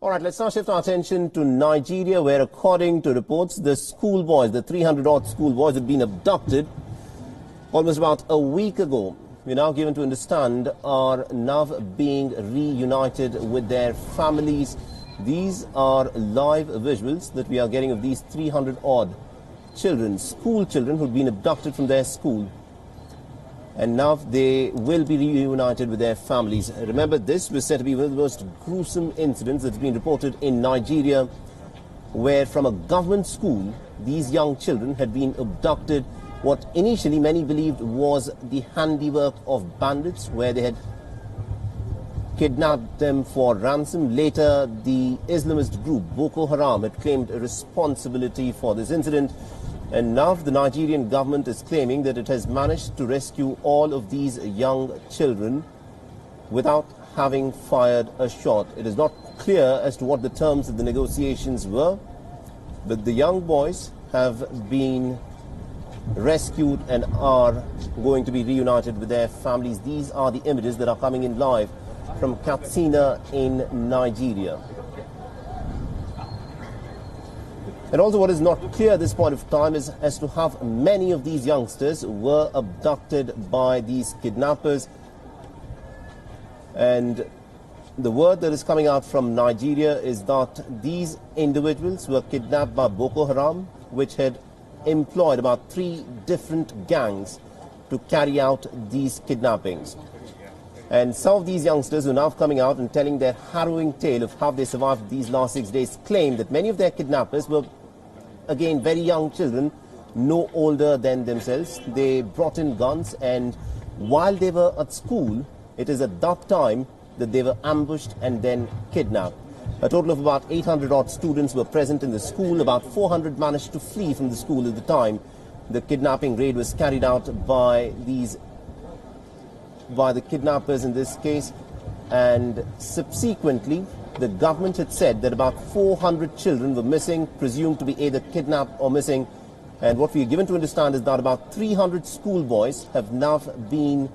All right, let's now shift our attention to Nigeria, where according to reports, the schoolboys, the 300-odd schoolboys had been abducted almost about a week ago. We're now given to understand are now being reunited with their families. These are live visuals that we are getting of these 300-odd children, school children who'd been abducted from their school. And now they will be reunited with their families. Remember, this was said to be one of the most gruesome incidents that's been reported in Nigeria, where from a government school, these young children had been abducted. What initially many believed was the handiwork of bandits, where they had kidnapped them for ransom. Later, the Islamist group Boko Haram had claimed responsibility for this incident. And now the Nigerian government is claiming that it has managed to rescue all of these young children without having fired a shot. It is not clear as to what the terms of the negotiations were, but the young boys have been rescued and are going to be reunited with their families. These are the images that are coming in live from Katsina in Nigeria. And also what is not clear at this point of time is as to how many of these youngsters were abducted by these kidnappers. And the word that is coming out from Nigeria is that these individuals were kidnapped by Boko Haram, which had employed about 3 different gangs to carry out these kidnappings. And some of these youngsters who are now coming out and telling their harrowing tale of how they survived these last 6 days claim that many of their kidnappers were, again, very young children, no older than themselves. They brought in guns, and while they were at school, it is at that time that they were ambushed and then kidnapped. A total of about 800-odd students were present in the school. About 400 managed to flee from the school at the time the kidnapping raid was carried out by the kidnappers in this case. And subsequently, the government had said that about 400 children were missing, presumed to be either kidnapped or missing. And what we are given to understand is that about 300 schoolboys have now been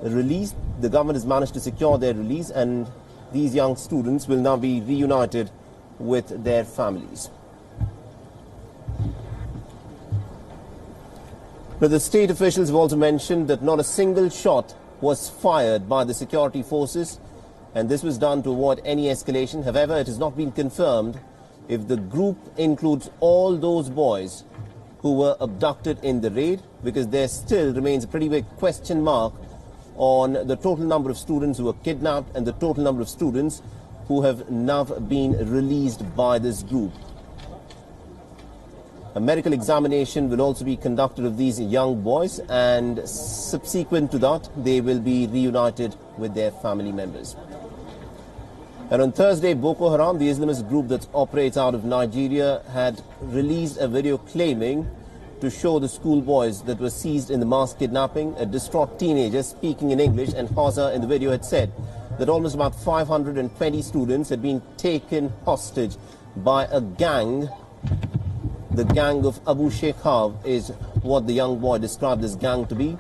released. The government has managed to secure their release, and these young students will now be reunited with their families. Now, the state officials have also mentioned that not a single shot was fired by the security forces, and this was done to avoid any escalation. However, it has not been confirmed if the group includes all those boys who were abducted in the raid, because there still remains a pretty big question mark on the total number of students who were kidnapped and the total number of students who have now been released by this group. A medical examination will also be conducted of these young boys, and subsequent to that, they will be reunited with their family members. And on Thursday, Boko Haram, the Islamist group that operates out of Nigeria, had released a video claiming to show the schoolboys that were seized in the mass kidnapping. A distraught teenager speaking in English and Hausa in the video had said that almost about 520 students had been taken hostage by a gang. The gang of Abu Sheikhav is what the young boy described this gang to be.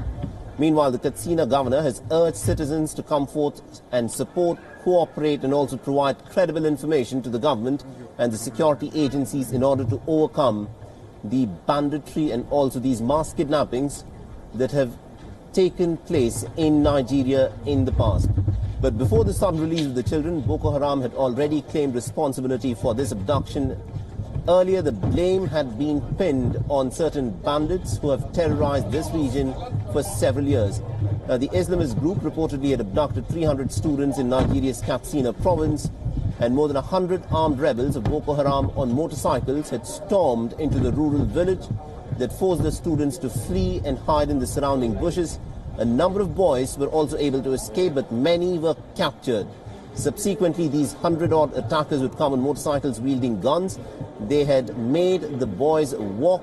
Meanwhile, the Katsina governor has urged citizens to come forth and support, cooperate, and also provide credible information to the government and the security agencies in order to overcome the banditry and also these mass kidnappings that have taken place in Nigeria in the past. But before the sudden release of the children, Boko Haram had already claimed responsibility for this abduction. Earlier, the blame had been pinned on certain bandits who have terrorized this region for several years. The Islamist group reportedly had abducted 300 students in Nigeria's Katsina province, and more than 100 armed rebels of Boko Haram on motorcycles had stormed into the rural village that forced the students to flee and hide in the surrounding bushes. A number of boys were also able to escape, but many were captured. Subsequently, these 100-odd attackers would come on motorcycles wielding guns. They had made the boys walk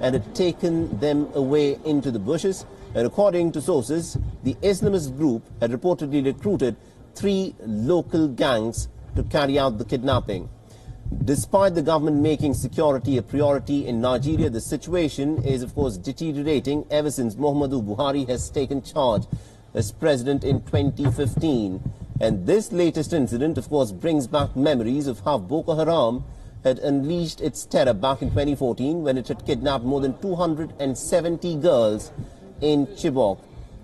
and had taken them away into the bushes. And according to sources, the Islamist group had reportedly recruited 3 local gangs to carry out the kidnapping. Despite the government making security a priority in Nigeria, the situation is, of course, deteriorating ever since Muhammadu Buhari has taken charge as president in 2015. And this latest incident, of course, brings back memories of how Boko Haram had unleashed its terror back in 2014 when it had kidnapped more than 270 girls in Chibok.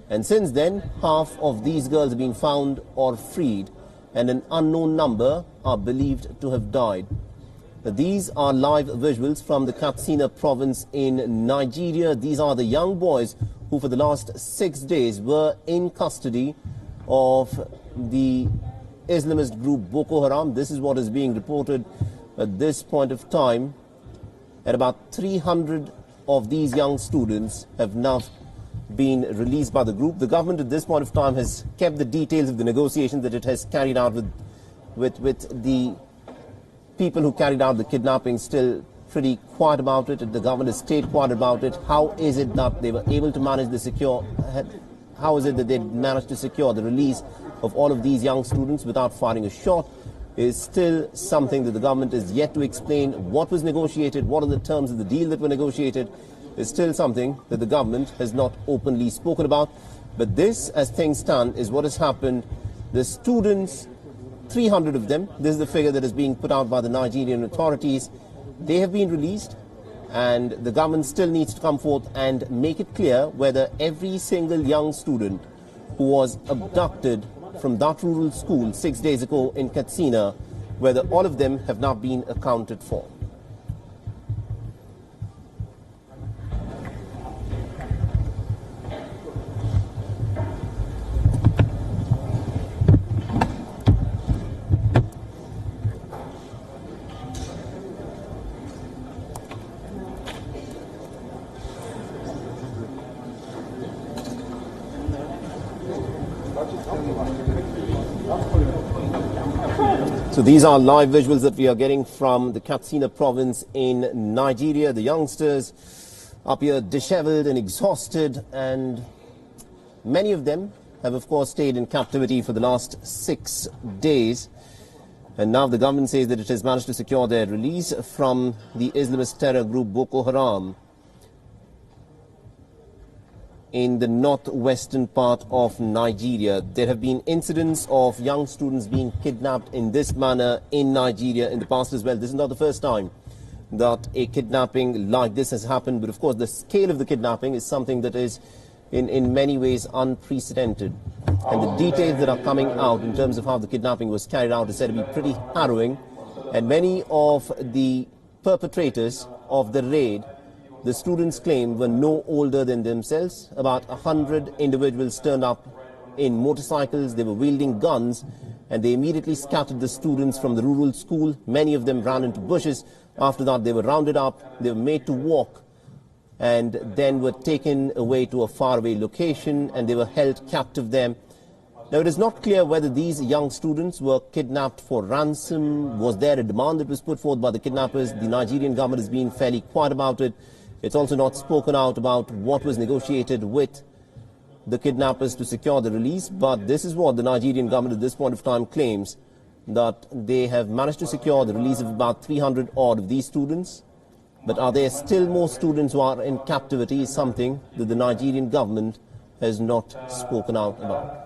And since then, half of these girls have been found or freed, and an unknown number are believed to have died. These are live visuals from the Katsina province in Nigeria. These are the young boys who for the last 6 days were in custody of the Islamist group Boko Haram. This is what is being reported at this point of time. At about 300 of these young students have now been released by the group. The government at this point of time has kept the details of the negotiations that it has carried out with the people who carried out the kidnapping still pretty quiet about it. The government has stayed quiet about it. How is it that they were able to manage the how is it that they managed to secure the release of all of these young students without firing a shot is still something that the government is yet to explain. What was negotiated, what are the terms of the deal that were negotiated, is still something that the government has not openly spoken about. But this, as things stand, is what has happened. The students, 300 of them, this is the figure that is being put out by the Nigerian authorities, they have been released, and the government still needs to come forth and make it clear whether every single young student who was abducted from that rural school 6 days ago in Katsina, whether all of them have now been accounted for. So these are live visuals that we are getting from the Katsina province in Nigeria. The youngsters up here disheveled and exhausted, and many of them have of course stayed in captivity for the last 6 days. And now the government says that it has managed to secure their release from the Islamist terror group Boko Haram in the northwestern part of Nigeria. There have been incidents of young students being kidnapped in this manner in Nigeria in the past as well. This is not the first time that a kidnapping like this has happened, but of course the scale of the kidnapping is something that is in many ways unprecedented. And the details that are coming out in terms of how the kidnapping was carried out is said to be pretty harrowing, and many of the perpetrators of the raid, the students claim, were no older than themselves. About 100 individuals turned up in motorcycles. They were wielding guns, and they immediately scattered the students from the rural school. Many of them ran into bushes. After that, they were rounded up. They were made to walk, and then were taken away to a faraway location, and they were held captive there. Now, it is not clear whether these young students were kidnapped for ransom. Was there a demand that was put forth by the kidnappers? The Nigerian government has been fairly quiet about it. It's also not spoken out about what was negotiated with the kidnappers to secure the release. But this is what the Nigerian government at this point of time claims, that they have managed to secure the release of about 300 odd of these students. But are there still more students who are in captivity is something that the Nigerian government has not spoken out about.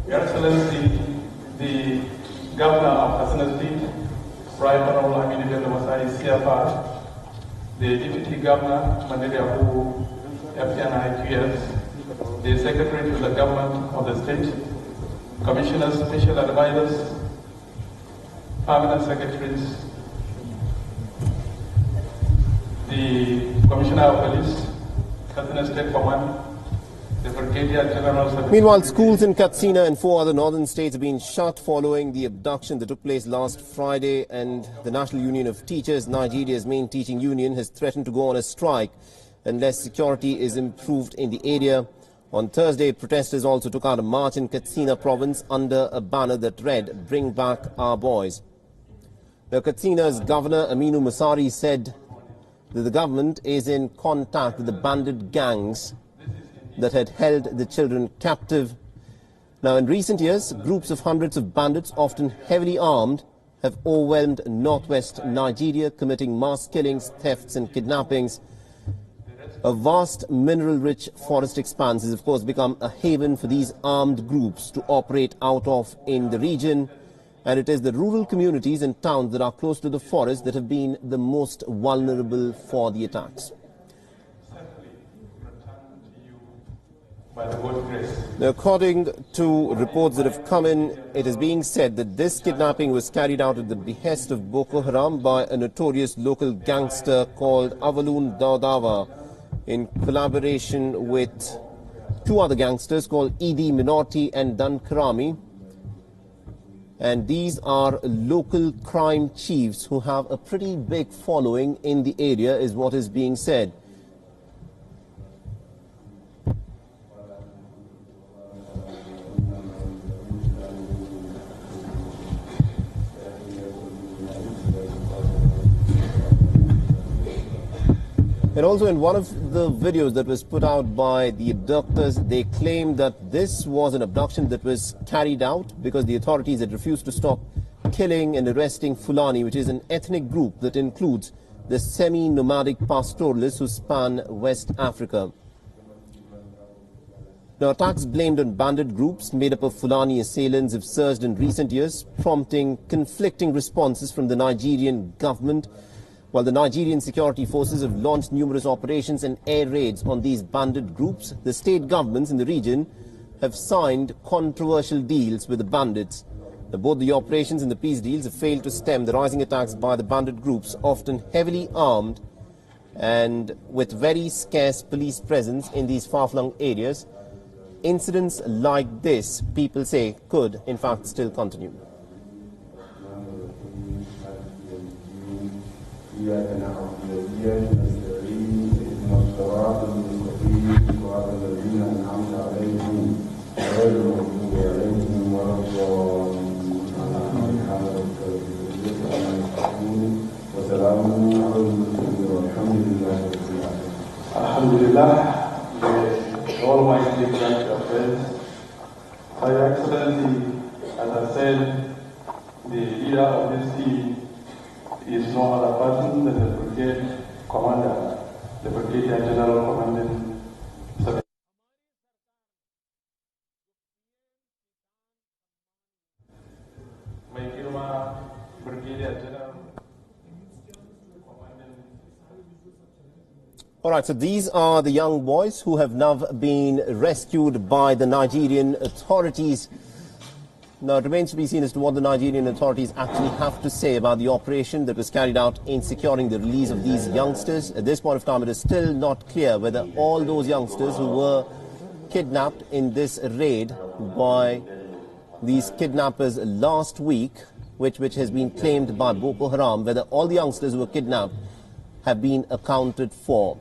Your Excellency, the Governor of Katsina State, Right Honorable Aminu Bello Masari CFR, the Deputy Governor, Mandela Abu FNIQS, the Secretary to the Government of the State, Commissioners, Special Advisors, Permanent Secretaries, the Commissioner of Police, Katsina State Command, the Brigadier General. Meanwhile, schools in Katsina and 4 other northern states have been shut following the abduction that took place last Friday, and the National Union of Teachers, Nigeria's main teaching union, has threatened to go on a strike unless security is improved in the area. On Thursday, protesters also took out a march in Katsina province under a banner that read, "Bring back our boys." Now, Katsina's Governor Aminu Masari said that the government is in contact with the bandit gangs that had held the children captive. Now, in recent years, groups of hundreds of bandits, often heavily armed, have overwhelmed northwest Nigeria, committing mass killings, thefts and kidnappings. A vast mineral-rich forest expanse has, of course, become a haven for these armed groups to operate out of in the region. And it is the rural communities and towns that are close to the forest that have been the most vulnerable for the attacks. Now, according to reports that have come in, it is being said that this kidnapping was carried out at the behest of Boko Haram by a notorious local gangster called Avalun Daudawa, in collaboration with two other gangsters called Idi Minority and Dan Karami. And these are local crime chiefs who have a pretty big following in the area, is what is being said. And also in one of the videos that was put out by the abductors, they claimed that this was an abduction that was carried out because the authorities had refused to stop killing and arresting Fulani, which is an ethnic group that includes the semi-nomadic pastoralists who span West Africa. Now, attacks blamed on bandit groups made up of Fulani assailants have surged in recent years, prompting conflicting responses from the Nigerian government. While the Nigerian security forces have launched numerous operations and air raids on these bandit groups, the state governments in the region have signed controversial deals with the bandits. Both the operations and the peace deals have failed to stem the rising attacks by the bandit groups, often heavily armed and with very scarce police presence in these far-flung areas. Incidents like this, people say, could in fact still continue. Alhamdulillah, the Almighty grant of friends. Your Excellency, as I said, the leader of this team is no other person than the brigade commander, the Brigadier General commanding. Brigadier General. All right, so these are the young boys who have now been rescued by the Nigerian authorities. Now, it remains to be seen as to what the Nigerian authorities actually have to say about the operation that was carried out in securing the release of these youngsters. At this point of time, it is still not clear whether all those youngsters who were kidnapped in this raid by these kidnappers last week, which has been claimed by Boko Haram, whether all the youngsters who were kidnapped have been accounted for.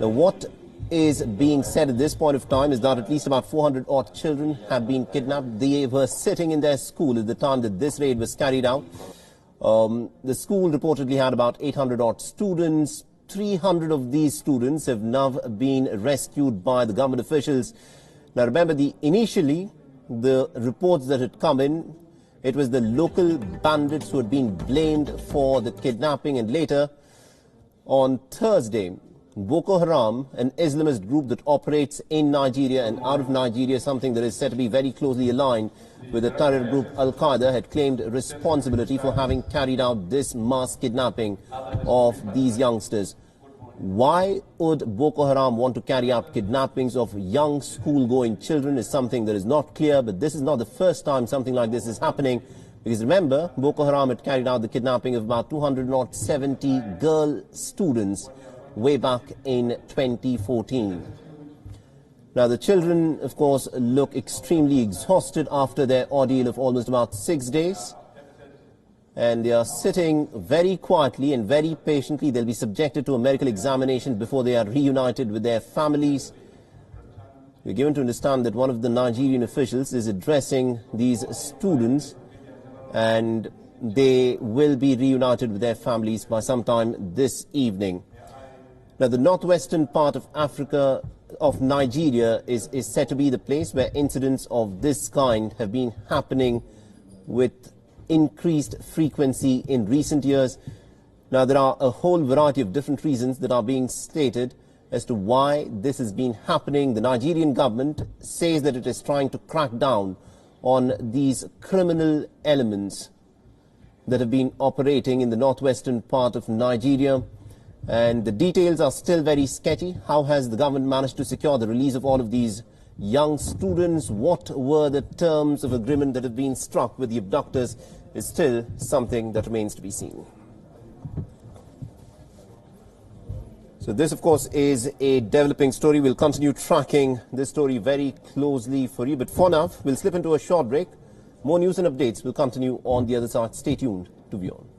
Now, what is being said at this point of time is that at least about 400 odd children have been kidnapped. They were sitting in their school at the time that this raid was carried out. The school reportedly had about 800 odd students. 300 of these students have now been rescued by the government officials. Now, remember, initially the reports that had come in, it was the local bandits who had been blamed for the kidnapping, and later on Thursday, Boko Haram, an Islamist group that operates in Nigeria and out of Nigeria, something that is said to be very closely aligned with the terror group Al-Qaeda, had claimed responsibility for having carried out this mass kidnapping of these youngsters. Why would Boko Haram want to carry out kidnappings of young school-going children is something that is not clear, but this is not the first time something like this is happening. Because remember, Boko Haram had carried out the kidnapping of about 270 girl students way back in 2014. Now, the children, of course, look extremely exhausted after their ordeal of almost about 6 days. And they are sitting very quietly and very patiently. They'll be subjected to a medical examination before they are reunited with their families. We're given to understand that one of the Nigerian officials is addressing these students, and they will be reunited with their families by sometime this evening. Now, the northwestern part of Africa, of Nigeria, is said to be the place where incidents of this kind have been happening with increased frequency in recent years. Now, there are a whole variety of different reasons that are being stated as to why this has been happening. The Nigerian government says that it is trying to crack down on these criminal elements that have been operating in the northwestern part of Nigeria. And the details are still very sketchy. How has the government managed to secure the release of all of these young students? What were the terms of agreement that have been struck with the abductors is still something that remains to be seen. So this, of course, is a developing story. We'll continue tracking this story very closely for you. But for now, we'll slip into a short break. More news and updates will continue on the other side. Stay tuned to WION.